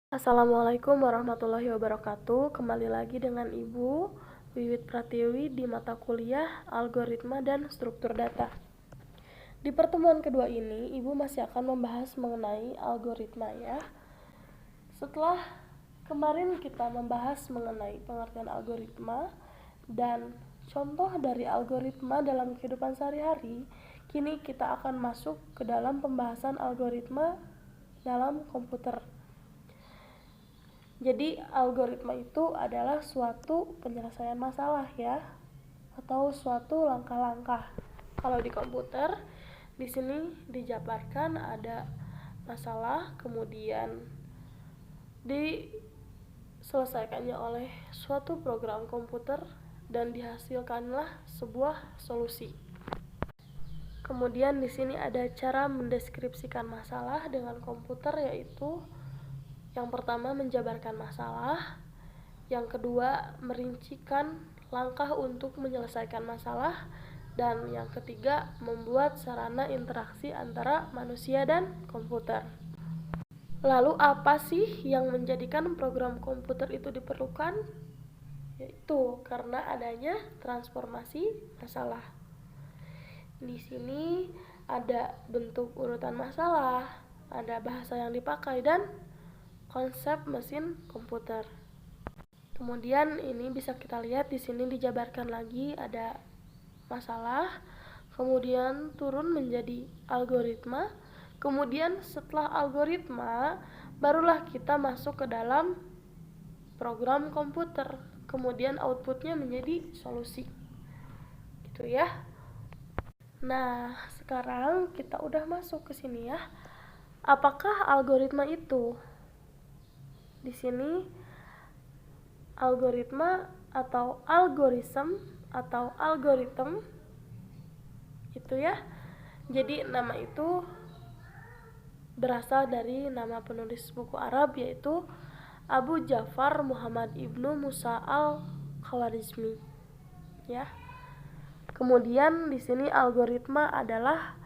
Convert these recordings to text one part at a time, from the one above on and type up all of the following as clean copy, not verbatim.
Assalamualaikum warahmatullahi wabarakatuh. Kembali lagi dengan Ibu Wiwit Pratiwi di mata kuliah Algoritma dan Struktur Data. Di pertemuan kedua ini, Ibu masih akan membahas mengenai algoritma ya. Setelah kemarin kita membahas mengenai pengertian algoritma dan contoh dari algoritma dalam kehidupan sehari-hari, kini kita akan masuk ke dalam pembahasan algoritma dalam komputer. Jadi algoritma itu adalah suatu penyelesaian masalah ya, atau suatu langkah-langkah. Kalau di komputer, di sini dijabarkan ada masalah, kemudian diselesaikannya oleh suatu program komputer dan dihasilkanlah sebuah solusi. Kemudian di sini ada cara mendeskripsikan masalah dengan komputer, yaitu yang pertama menjabarkan masalah, yang kedua merincikan langkah untuk menyelesaikan masalah, dan yang ketiga membuat sarana interaksi antara manusia dan komputer. Lalu apa sih yang menjadikan program komputer itu diperlukan? Yaitu karena adanya transformasi masalah. Di sini ada bentuk urutan masalah, ada bahasa yang dipakai, dan konsep mesin komputer. Kemudian ini bisa kita lihat di sini dijabarkan lagi ada masalah, kemudian turun menjadi algoritma, kemudian setelah algoritma barulah kita masuk ke dalam program komputer, kemudian outputnya menjadi solusi. Gitu ya. Nah, sekarang kita udah masuk ke sini ya. Apakah algoritma itu? Di sini algoritma atau algoritm atau algoritm itu ya. Jadi nama itu berasal dari nama penulis buku Arab, yaitu Abu Ja'far Muhammad ibnu Musa al-Khawarizmi ya. Kemudian di sini algoritma adalah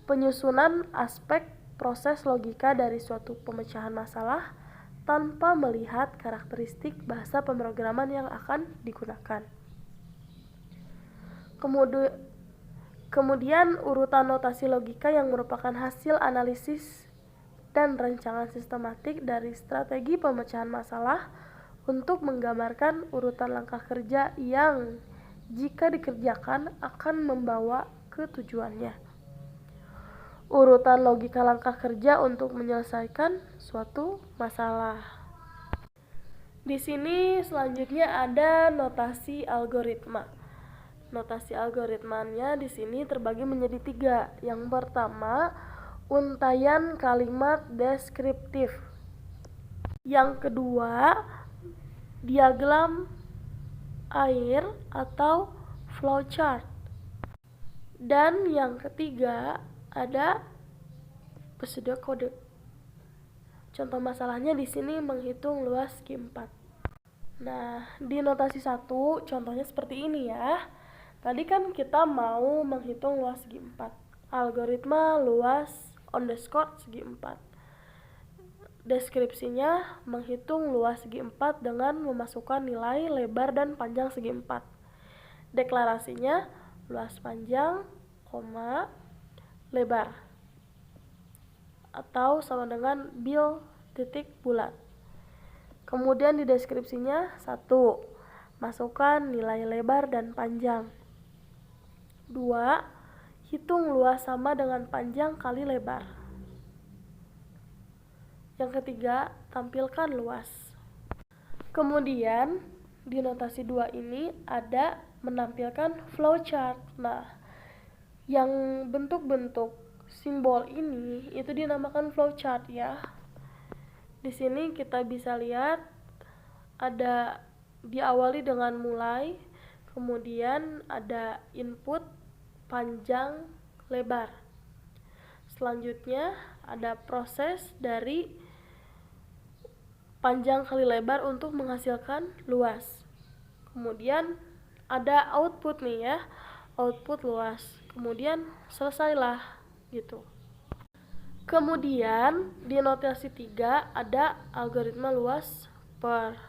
penyusunan aspek proses logika dari suatu pemecahan masalah tanpa melihat karakteristik bahasa pemrograman yang akan digunakan. Kemudian urutan notasi logika yang merupakan hasil analisis dan rancangan sistematik dari strategi pemecahan masalah untuk menggambarkan urutan langkah kerja yang jika dikerjakan akan membawa ke tujuannya. Urutan logika langkah kerja untuk menyelesaikan suatu masalah. Di sini selanjutnya ada notasi algoritma. Notasi algoritmanya di sini terbagi menjadi 3. Yang pertama, untaian kalimat deskriptif. Yang kedua, diagram air atau flowchart. Dan yang ketiga ada pseudocode. Contoh masalahnya di sini menghitung luas Q4. Nah, di notasi 1 contohnya seperti ini ya. Tadi kan kita mau menghitung luas Q4. Algoritma luas underscore segi 4. Deskripsinya menghitung luas segi 4 dengan memasukkan nilai lebar dan panjang segi 4. Deklarasinya luas panjang, lebar atau sama dengan bil titik bulat. Kemudian di deskripsinya 1, masukkan nilai lebar dan panjang. 2, hitung luas sama dengan panjang kali lebar. Yang ketiga, tampilkan luas. Kemudian di notasi 2 ini ada menampilkan flowchart. Nah, yang bentuk-bentuk simbol ini itu dinamakan flowchart ya. Di sini kita bisa lihat ada diawali dengan mulai, kemudian ada input panjang lebar. Selanjutnya ada proses dari panjang kali lebar untuk menghasilkan luas. Kemudian ada output nih ya, output luas. Kemudian selesailah gitu. Kemudian di notasi 3 ada algoritma luas per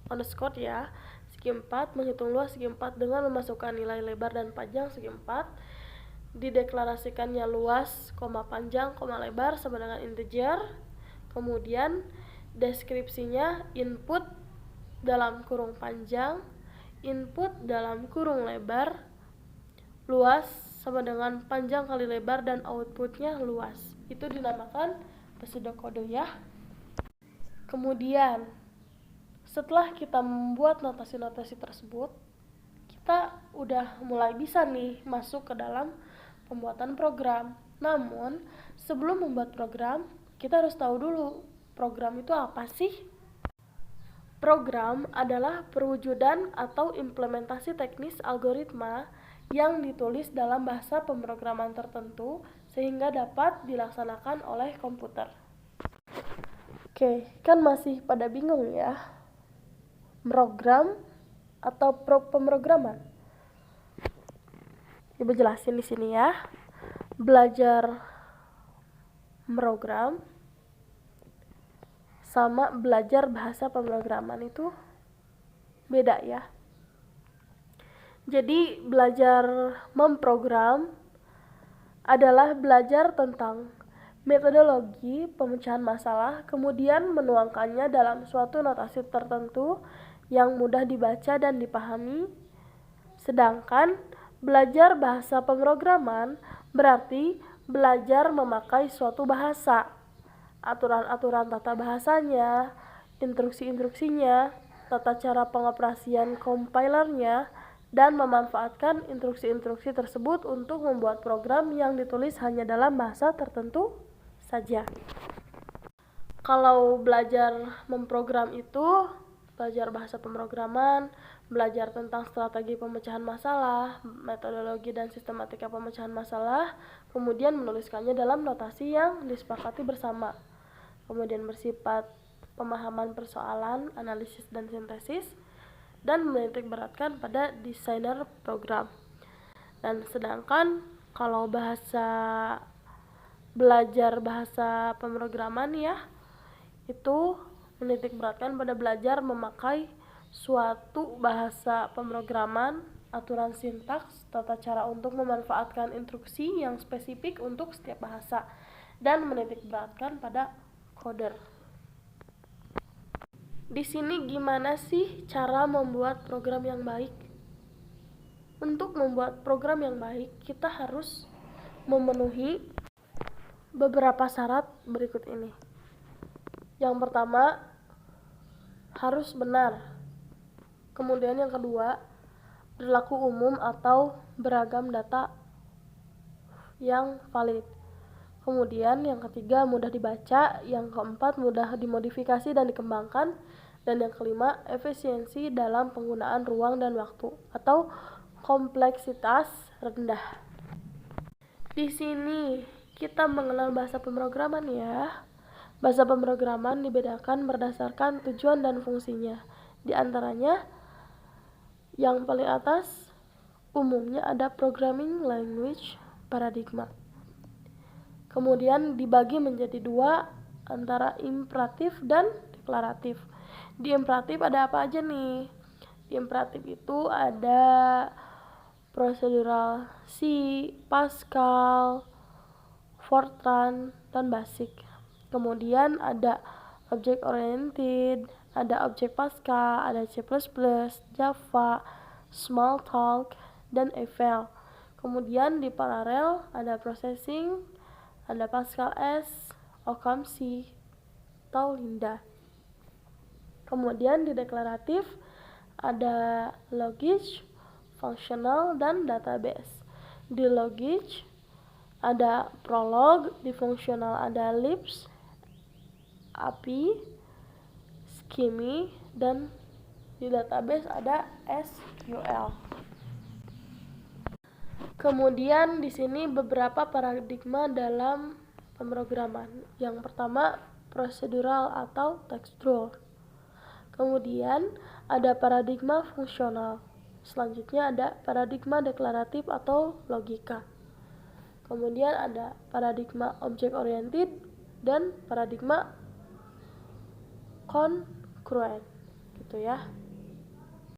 underscore ya. Segi 4 menghitung luas segi 4 dengan memasukkan nilai lebar dan panjang segi 4. Dideklarasikannya luas, panjang, lebar sama dengan integer. Kemudian deskripsinya input dalam kurung panjang, input dalam kurung lebar, luas sama dengan panjang kali lebar, dan outputnya luas. Itu dinamakan pseudocode ya. Kemudian setelah kita membuat notasi-notasi tersebut, kita udah mulai bisa nih masuk ke dalam pembuatan program. Namun sebelum membuat program, kita harus tahu dulu program itu apa sih. Program adalah perwujudan atau implementasi teknis algoritma yang ditulis dalam bahasa pemrograman tertentu sehingga dapat dilaksanakan oleh komputer. Oke, kan masih pada bingung ya? Program atau pemrograman? Ibu jelasin di sini ya. Belajar program sama belajar bahasa pemrograman itu beda ya. Jadi belajar memprogram adalah belajar tentang metodologi pemecahan masalah, kemudian menuangkannya dalam suatu notasi tertentu yang mudah dibaca dan dipahami. Sedangkan belajar bahasa pemrograman berarti belajar memakai suatu bahasa, aturan-aturan tata bahasanya, instruksi-instruksinya, tata cara pengoperasian compilernya, dan memanfaatkan instruksi-instruksi tersebut untuk membuat program yang ditulis hanya dalam bahasa tertentu saja. Kalau belajar memprogram itu belajar bahasa pemrograman, belajar tentang strategi pemecahan masalah, metodologi dan sistematika pemecahan masalah, kemudian menuliskannya dalam notasi yang disepakati bersama. Kemudian bersifat pemahaman persoalan, analisis dan sintesis, dan menitik beratkan pada desainer program. Dan sedangkan kalau belajar bahasa pemrograman ya, itu menitik beratkan pada belajar memakai suatu bahasa pemrograman, aturan sintaks, tata cara untuk memanfaatkan instruksi yang spesifik untuk setiap bahasa, dan menitik beratkan pada coder. Di sini gimana sih cara membuat program yang baik? Untuk membuat program yang baik, kita harus memenuhi beberapa syarat berikut ini. Yang pertama, harus benar. Kemudian yang kedua, berlaku umum atau beragam data yang valid. Kemudian yang ketiga, mudah dibaca. Yang keempat, mudah dimodifikasi dan dikembangkan. Dan yang kelima, efisiensi dalam penggunaan ruang dan waktu atau kompleksitas rendah. Di sini kita mengenal bahasa pemrograman ya. Bahasa pemrograman dibedakan berdasarkan tujuan dan fungsinya. Di antaranya yang paling atas umumnya ada programming language paradigma. Kemudian dibagi menjadi dua, antara imperatif dan deklaratif. Di imperatif ada apa aja nih? Di imperatif itu ada prosedural C, Pascal, Fortran, dan Basic. Kemudian ada object oriented, ada object Pascal, ada C++, Java, Smalltalk, dan Eiffel. Kemudian di paralel ada processing, ada Pascal S, Occam C, atau Linda. Kemudian di deklaratif ada logic, functional, dan database. Di logic ada prolog, di functional ada libs, API, scheme, dan di database ada SQL. Kemudian di sini beberapa paradigma dalam pemrograman. Yang pertama, prosedural atau textual. Kemudian ada paradigma fungsional. Selanjutnya ada paradigma deklaratif atau logika. Kemudian ada paradigma object oriented dan paradigma congruent gitu ya.